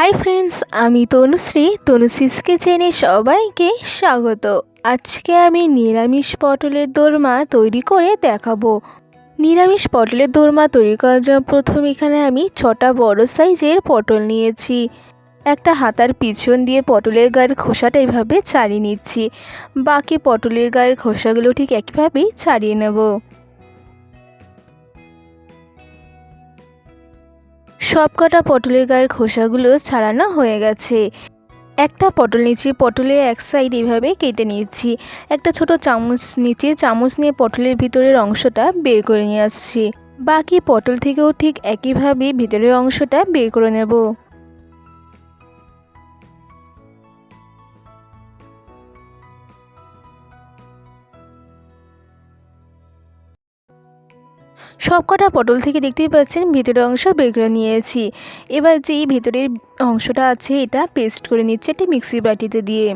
Hi friends, আমি তনুশ্রী। তনুশ্রীস কিচেনে সবাইকে স্বাগত। আজকে আমি নিরামিষ পটলের দোরমা তৈরি করে দেখাবো। নিরামিষ পটলের দোরমা তৈরি করার জন্য প্রথম এখানে আমি 6টা বড় সাইজের পটল নিয়েছি। একটা হাতার পিছন দিয়ে পটলের গায়ের খোসাটা এইভাবে ছাড়িয়ে নিচ্ছি। বাকি পটলের গায়ের খোসাগুলো ঠিক একইভাবেই ছাড়িয়ে নেব। সবকটা পটলের গায়ের খোসাগুলো ছাড়ানো হয়ে গেছে। একটা পটল নিচ্ছি, পটলের এক সাইড এইভাবে কেটে নিচ্ছি। একটা ছোট চামচ নিচে চামচ নিয়ে পটলের ভিতরের অংশটা বের করে নিয়ে আসছি। বাকি পটল থেকেও ঠিক একইভাবে ভিতরের অংশটা বের করে নেব। সবকটা পটল থেকে দেখতেই পাচ্ছেন ভিতরের অংশ বের করে নিয়েছি। এবার যেই ভিতরের অংশটা আছে এটা পেস্ট করে নিচ্ছি একটা মিক্সি বাটিতে দিয়ে।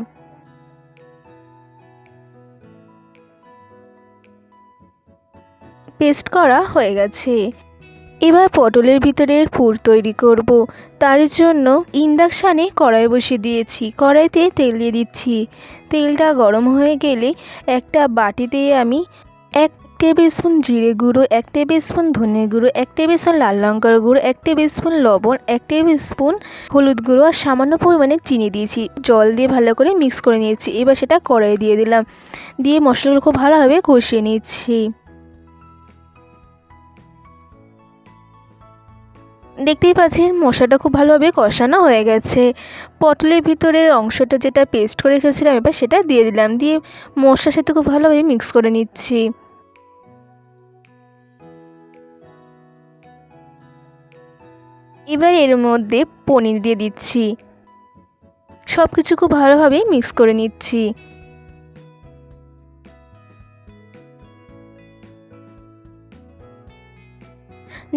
পেস্ট করা হয়ে গেছে। এবার পটলের ভিতরের পুর তৈরি করব। তার জন্য ইন্ডাকশানে কড়াই বসিয়ে দিয়েছি। কড়াইতে তেল দিয়ে দিচ্ছি। তেলটা গরম হয়ে গেলে একটা বাটিতে আমি 1 টেবিল স্পুন জিরে গুঁড়ো, 1 টেবিল স্পুন ধনে গুঁড়ো, 1 টেবিল স্পুন লাল লঙ্কার গুঁড়ো, 1 টেবিল স্পুন লবণ, 1 টেবিল স্পুন হলুদ গুঁড়ো আর সামান্য পরিমাণে চিনি দিয়েছি। জল দিয়ে ভালো করে মিক্স করে নিয়েছি। এবার সেটা কড়াইয়ে দিয়ে দিলাম। দিয়ে মশলাগুলো খুব ভালোভাবে কষিয়ে নিচ্ছি। দেখতেই পাচ্ছেন মশলাটা খুব ভালোভাবে কষানো হয়ে গেছে। পটলের ভিতরের অংশটা যেটা পেস্ট করে রেখেছিলাম এবার সেটা দিয়ে দিলাম। দিয়ে মশলার সাথে খুব ভালোভাবে মিক্স করে নিচ্ছি। এবার এর মধ্যে পনির দিয়ে দিচ্ছি। সব কিছু খুব ভালোভাবে মিক্স করে নিচ্ছি।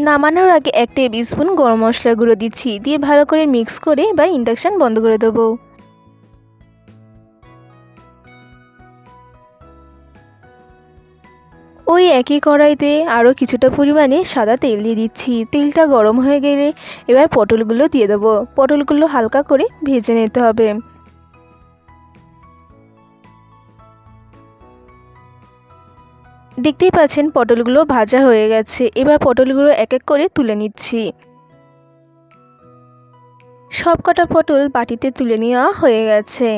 নামানোর আগে 1 টেবিল স্পুন গরম মশলা গুঁড়ো দিচ্ছি। দিয়ে ভালো করে মিক্স করে এবার ইন্ডাকশান বন্ধ করে দেবো। ওই একই কড়াইতে আরও কিছুটা পরিমাণে সাদা তেল দিয়ে দিচ্ছি। তেলটা গরম হয়ে গেলে এবার পটলগুলো দিয়ে দেবো। পটলগুলো হালকা করে ভেজে নিতে হবে। দেখতেই পাচ্ছেন পটলগুলো ভাজা হয়ে গেছে। এবার পটলগুলো এক এক করে তুলে নিচ্ছি। সব কটা পটল বাটিতে তুলে নেওয়া হয়ে গেছে।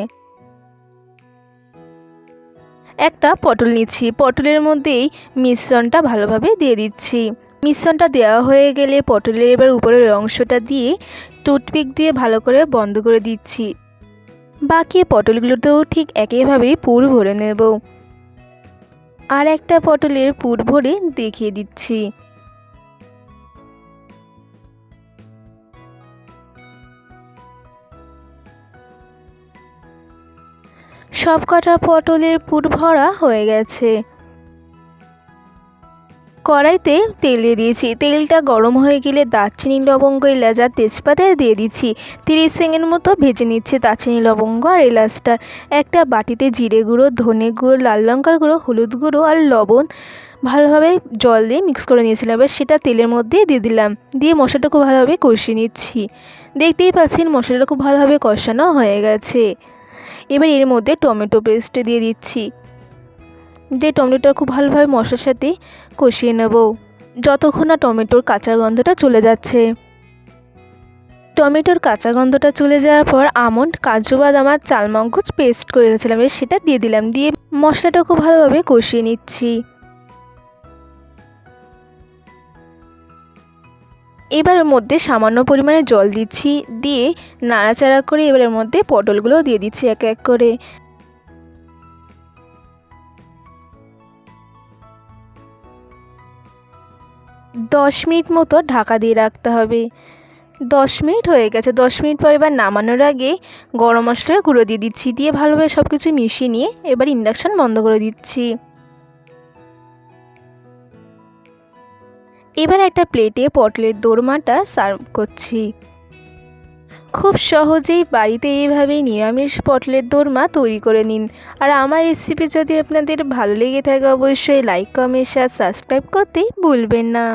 একটা পটল নিচ্ছি। পটলের মধ্যেই মিশ্রণটা ভালোভাবে দিয়ে দিচ্ছি। মিশ্রণটা দেওয়া হয়ে গেলে পটলের এবার উপরের অংশটা দিয়ে টুথপিক দিয়ে ভালো করে বন্ধ করে দিচ্ছি। বাকি পটলগুলোতেও ঠিক একইভাবেই পুর ভরে নেব। আর একটা পটলের পুর ভরে দেখিয়ে দিচ্ছি। সব কটা পটলের পুর ভরা হয়ে গেছে। কড়াইতে তেল দিয়ে দিয়েছি। তেলটা গরম হয়ে গেলে দারচিনি, লবঙ্গ, এলাচ আর তেজপাতা দিয়ে দিচ্ছি। 30 সেকেন্ড মতো ভেজে নিচ্ছে দারচিনি, লবঙ্গ আর এলাচটা। একটা বাটিতে জিরে গুঁড়ো, ধনে গুঁড়ো, লাল লঙ্কার গুঁড়ো, হলুদ গুঁড়ো আর লবণ ভালোভাবে জল দিয়ে মিক্স করে নিয়েছিলাম। এবার সেটা তেলের মধ্যে দিয়ে দিলাম। দিয়ে মশলাটা খুব ভালোভাবে কষিয়ে নিচ্ছি। দেখতেই পাচ্ছেন মশলাটা খুব ভালোভাবে কষানো হয়ে গেছে। এবার এর মধ্যে টমেটো পেস্ট দিয়ে দিচ্ছি। দিয়ে টমেটোটা খুব ভালোভাবে মশলার সাথে কষিয়ে নেব যতক্ষণ না টমেটোর কাঁচা গন্ধটা চলে যাচ্ছে। টমেটোর কাঁচা গন্ধটা চলে যাওয়ার পর আমন্ড, কাজু বাদাম আর চালমগজ পেস্ট করে রেখেছিলাম সেটা দিয়ে দিলাম। দিয়ে মশলাটা খুব ভালোভাবে কষিয়ে নিচ্ছি। এবার এর মধ্যে সামান্য পরিমাণে জল দিচ্ছি। দিয়ে নাড়াচাড়া করে এবার এর মধ্যে পটলগুলো দিয়ে দিচ্ছি এক এক করে। 10 মিনিট মতো ঢাকা দিয়ে রাখতে হবে। 10 মিনিট হয়ে গেছে। 10 মিনিট পর এবার নামানোর আগে গরম মশলার গুঁড়ো দিয়ে দিচ্ছি। দিয়ে ভালোভাবে সব কিছু মিশিয়ে নিয়ে এবার ইন্ডাকশান বন্ধ করে দিচ্ছি। এবার একটা প্লেটে পটলের দোরমাটা সার্ভ করছি। খুব সহজেই বাড়িতে এইভাবেই নিরামিষ পটলের দোরমা তৈরি করে নিন। আর আমার রেসিপি যদি আপনাদের ভালো লেগে থাকে অবশ্যই লাইক, কমেন্ট, শেয়ার, সাবস্ক্রাইব করতে ভুলবেন না।